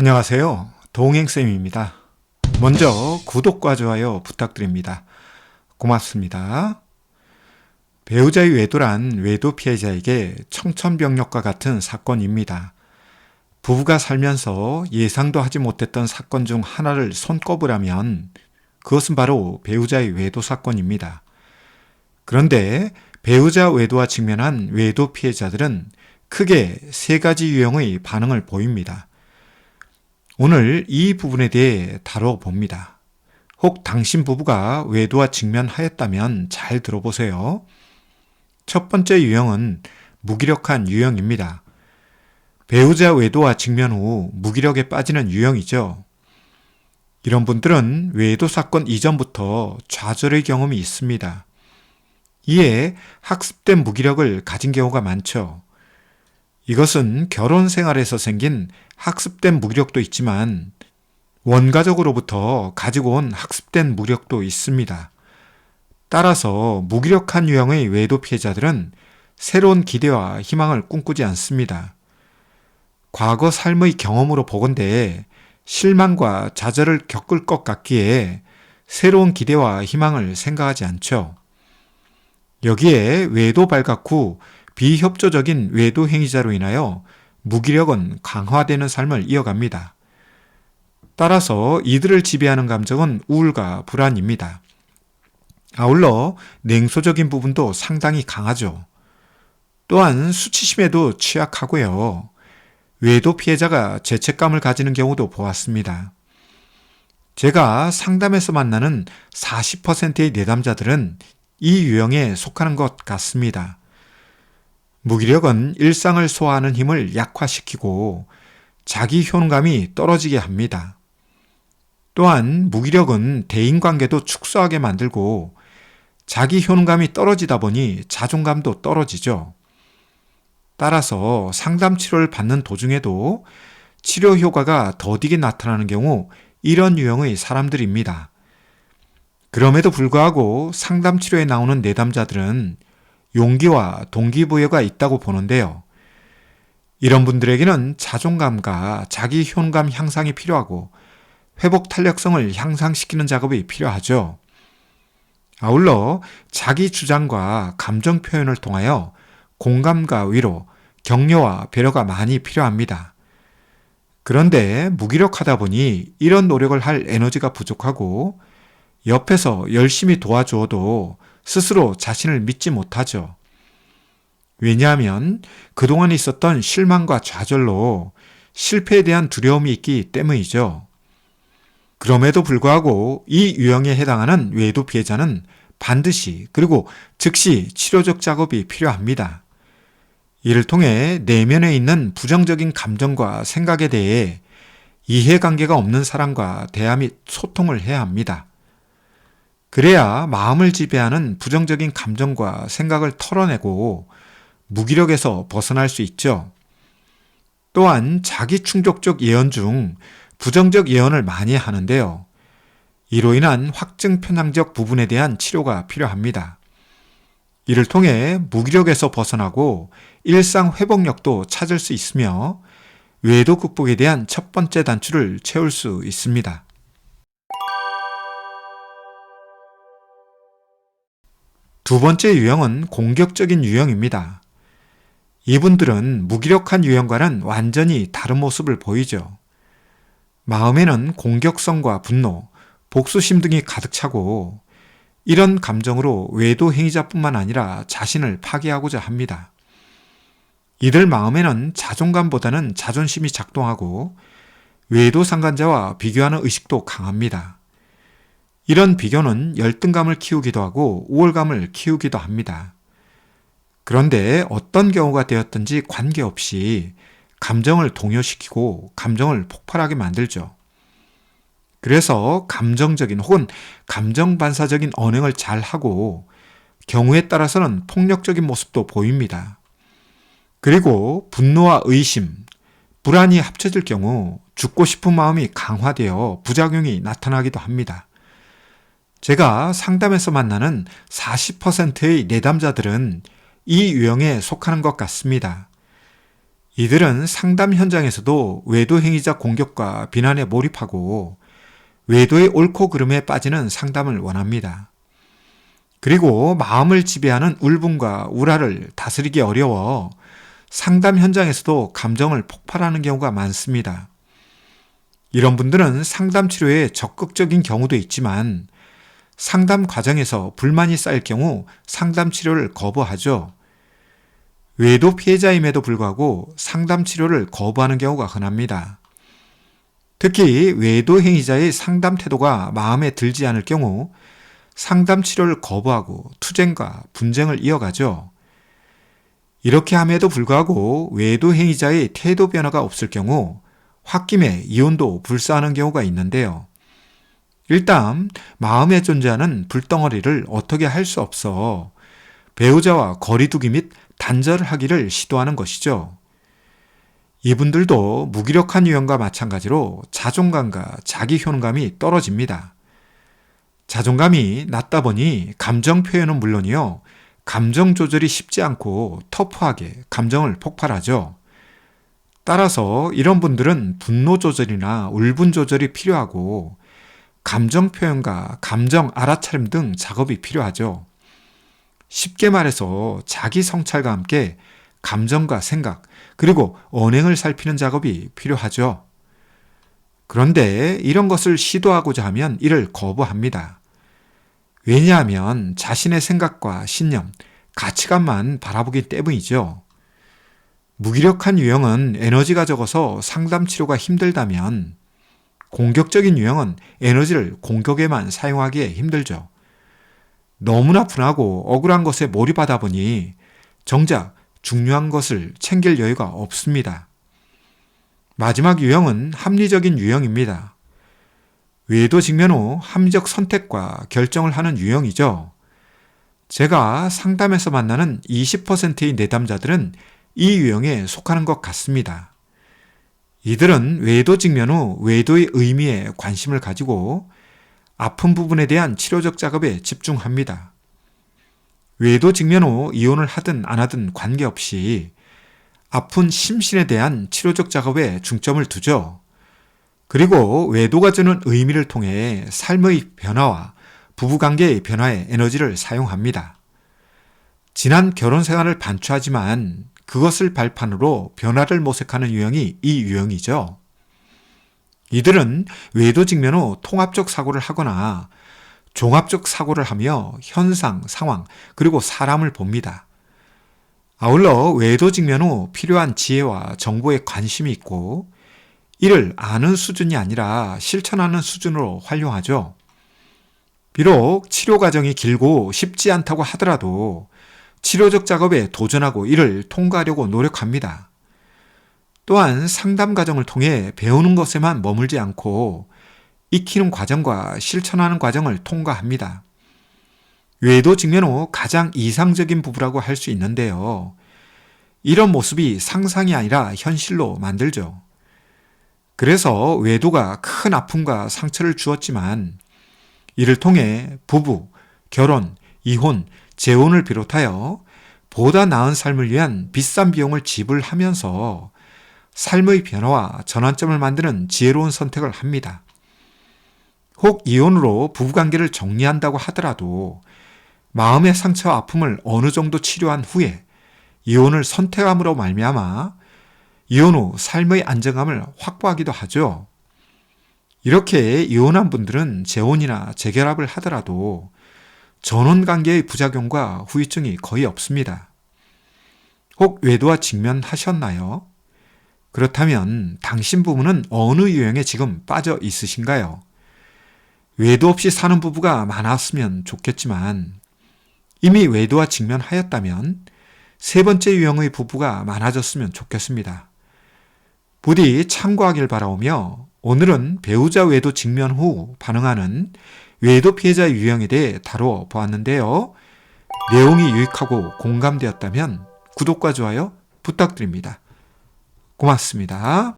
안녕하세요. 동행쌤입니다. 먼저 구독과 좋아요 부탁드립니다. 고맙습니다. 배우자의 외도란 외도 피해자에게 청천벽력과 같은 사건입니다. 부부가 살면서 예상도 하지 못했던 사건 중 하나를 손꼽으라면 그것은 바로 배우자의 외도 사건입니다. 그런데 배우자 외도와 직면한 외도 피해자들은 크게 세 가지 유형의 반응을 보입니다. 오늘 이 부분에 대해 다뤄봅니다. 혹 당신 부부가 외도와 직면하였다면 잘 들어보세요. 첫 번째 유형은 무기력한 유형입니다. 배우자 외도와 직면 후 무기력에 빠지는 유형이죠. 이런 분들은 외도 사건 이전부터 좌절의 경험이 있습니다. 이에 학습된 무기력을 가진 경우가 많죠. 이것은 결혼 생활에서 생긴 학습된 무기력도 있지만 원가족으로부터 가지고 온 학습된 무력도 있습니다. 따라서 무기력한 유형의 외도 피해자들은 새로운 기대와 희망을 꿈꾸지 않습니다. 과거 삶의 경험으로 보건대 실망과 좌절을 겪을 것 같기에 새로운 기대와 희망을 생각하지 않죠. 여기에 외도 발각 후 비협조적인 외도 행위자로 인하여 무기력은 강화되는 삶을 이어갑니다. 따라서 이들을 지배하는 감정은 우울과 불안입니다. 아울러 냉소적인 부분도 상당히 강하죠. 또한 수치심에도 취약하고요. 외도 피해자가 죄책감을 가지는 경우도 보았습니다. 제가 상담에서 만나는 40%의 내담자들은 이 유형에 속하는 것 같습니다. 무기력은 일상을 소화하는 힘을 약화시키고 자기 효능감이 떨어지게 합니다. 또한 무기력은 대인관계도 축소하게 만들고 자기 효능감이 떨어지다 보니 자존감도 떨어지죠. 따라서 상담 치료를 받는 도중에도 치료 효과가 더디게 나타나는 경우 이런 유형의 사람들입니다. 그럼에도 불구하고 상담 치료에 나오는 내담자들은 용기와 동기부여가 있다고 보는데요. 이런 분들에게는 자존감과 자기 효능감 향상이 필요하고 회복 탄력성을 향상시키는 작업이 필요하죠. 아울러 자기 주장과 감정 표현을 통하여 공감과 위로, 격려와 배려가 많이 필요합니다. 그런데 무기력하다 보니 이런 노력을 할 에너지가 부족하고 옆에서 열심히 도와주어도 스스로 자신을 믿지 못하죠. 왜냐하면 그동안 있었던 실망과 좌절로 실패에 대한 두려움이 있기 때문이죠. 그럼에도 불구하고 이 유형에 해당하는 외도 피해자는 반드시 그리고 즉시 치료적 작업이 필요합니다. 이를 통해 내면에 있는 부정적인 감정과 생각에 대해 이해관계가 없는 사람과 대화 및 소통을 해야 합니다. 그래야 마음을 지배하는 부정적인 감정과 생각을 털어내고 무기력에서 벗어날 수 있죠. 또한 자기 충족적 예언 중 부정적 예언을 많이 하는데요. 이로 인한 확증 편향적 부분에 대한 치료가 필요합니다. 이를 통해 무기력에서 벗어나고 일상 회복력도 찾을 수 있으며 외도 극복에 대한 첫 번째 단추를 채울 수 있습니다. 두 번째 유형은 공격적인 유형입니다. 이분들은 무기력한 유형과는 완전히 다른 모습을 보이죠. 마음에는 공격성과 분노, 복수심 등이 가득 차고 이런 감정으로 외도 행위자뿐만 아니라 자신을 파괴하고자 합니다. 이들 마음에는 자존감보다는 자존심이 작동하고 외도 상간자와 비교하는 의식도 강합니다. 이런 비교는 열등감을 키우기도 하고 우월감을 키우기도 합니다. 그런데 어떤 경우가 되었든지 관계없이 감정을 동요시키고 감정을 폭발하게 만들죠. 그래서 감정적인 혹은 감정 반사적인 언행을 잘 하고 경우에 따라서는 폭력적인 모습도 보입니다. 그리고 분노와 의심, 불안이 합쳐질 경우 죽고 싶은 마음이 강화되어 부작용이 나타나기도 합니다. 제가 상담에서 만나는 40%의 내담자들은 이 유형에 속하는 것 같습니다. 이들은 상담 현장에서도 외도 행위자 공격과 비난에 몰입하고 외도의 옳고 그름에 빠지는 상담을 원합니다. 그리고 마음을 지배하는 울분과 우라를 다스리기 어려워 상담 현장에서도 감정을 폭발하는 경우가 많습니다. 이런 분들은 상담 치료에 적극적인 경우도 있지만 상담 과정에서 불만이 쌓일 경우 상담 치료를 거부하죠. 외도 피해자임에도 불구하고 상담 치료를 거부하는 경우가 흔합니다. 특히 외도 행위자의 상담 태도가 마음에 들지 않을 경우 상담 치료를 거부하고 투쟁과 분쟁을 이어가죠. 이렇게 함에도 불구하고 외도 행위자의 태도 변화가 없을 경우 홧김에 이혼도 불사하는 경우가 있는데요. 일단 마음에 존재하는 불덩어리를 어떻게 할 수 없어 배우자와 거리두기 및 단절을 하기를 시도하는 것이죠. 이분들도 무기력한 유형과 마찬가지로 자존감과 자기 효능감이 떨어집니다. 자존감이 낮다 보니 감정 표현은 물론이요, 감정 조절이 쉽지 않고 터프하게 감정을 폭발하죠. 따라서 이런 분들은 분노 조절이나 울분 조절이 필요하고 감정 표현과 감정 알아차림 등 작업이 필요하죠. 쉽게 말해서 자기 성찰과 함께 감정과 생각, 그리고 언행을 살피는 작업이 필요하죠. 그런데 이런 것을 시도하고자 하면 이를 거부합니다. 왜냐하면 자신의 생각과 신념, 가치관만 바라보기 때문이죠. 무기력한 유형은 에너지가 적어서 상담 치료가 힘들다면 공격적인 유형은 에너지를 공격에만 사용하기에 힘들죠. 너무나 분하고 억울한 것에 몰입하다 보니 정작 중요한 것을 챙길 여유가 없습니다. 마지막 유형은 합리적인 유형입니다. 외도 직면 후 합리적 선택과 결정을 하는 유형이죠. 제가 상담에서 만나는 20%의 내담자들은 이 유형에 속하는 것 같습니다. 이들은 외도 직면 후 외도의 의미에 관심을 가지고 아픈 부분에 대한 치료적 작업에 집중합니다. 외도 직면 후 이혼을 하든 안 하든 관계없이 아픈 심신에 대한 치료적 작업에 중점을 두죠. 그리고 외도가 주는 의미를 통해 삶의 변화와 부부관계의 변화에 에너지를 사용합니다. 지난 결혼 생활을 반추하지만 그것을 발판으로 변화를 모색하는 유형이 이 유형이죠. 이들은 외도 직면 후 통합적 사고를 하거나 종합적 사고를 하며 현상, 상황, 그리고 사람을 봅니다. 아울러 외도 직면 후 필요한 지혜와 정보에 관심이 있고 이를 아는 수준이 아니라 실천하는 수준으로 활용하죠. 비록 치료 과정이 길고 쉽지 않다고 하더라도 치료적 작업에 도전하고 이를 통과하려고 노력합니다. 또한 상담 과정을 통해 배우는 것에만 머물지 않고 익히는 과정과 실천하는 과정을 통과합니다. 외도 직면 후 가장 이상적인 부부라고 할 수 있는데요. 이런 모습이 상상이 아니라 현실로 만들죠. 그래서 외도가 큰 아픔과 상처를 주었지만 이를 통해 부부, 결혼, 이혼, 재혼을 비롯하여 보다 나은 삶을 위한 비싼 비용을 지불하면서 삶의 변화와 전환점을 만드는 지혜로운 선택을 합니다. 혹 이혼으로 부부관계를 정리한다고 하더라도 마음의 상처와 아픔을 어느 정도 치료한 후에 이혼을 선택함으로 말미암아 이혼 후 삶의 안정감을 확보하기도 하죠. 이렇게 이혼한 분들은 재혼이나 재결합을 하더라도 전원관계의 부작용과 후유증이 거의 없습니다. 혹 외도와 직면하셨나요? 그렇다면 당신 부부는 어느 유형에 지금 빠져 있으신가요? 외도 없이 사는 부부가 많았으면 좋겠지만 이미 외도와 직면하였다면 세 번째 유형의 부부가 많아졌으면 좋겠습니다. 부디 참고하길 바라오며 오늘은 배우자 외도 직면 후 반응하는 외도 피해자 유형에 대해 다루어 보았는데요. 내용이 유익하고 공감되었다면 구독과 좋아요 부탁드립니다. 고맙습니다.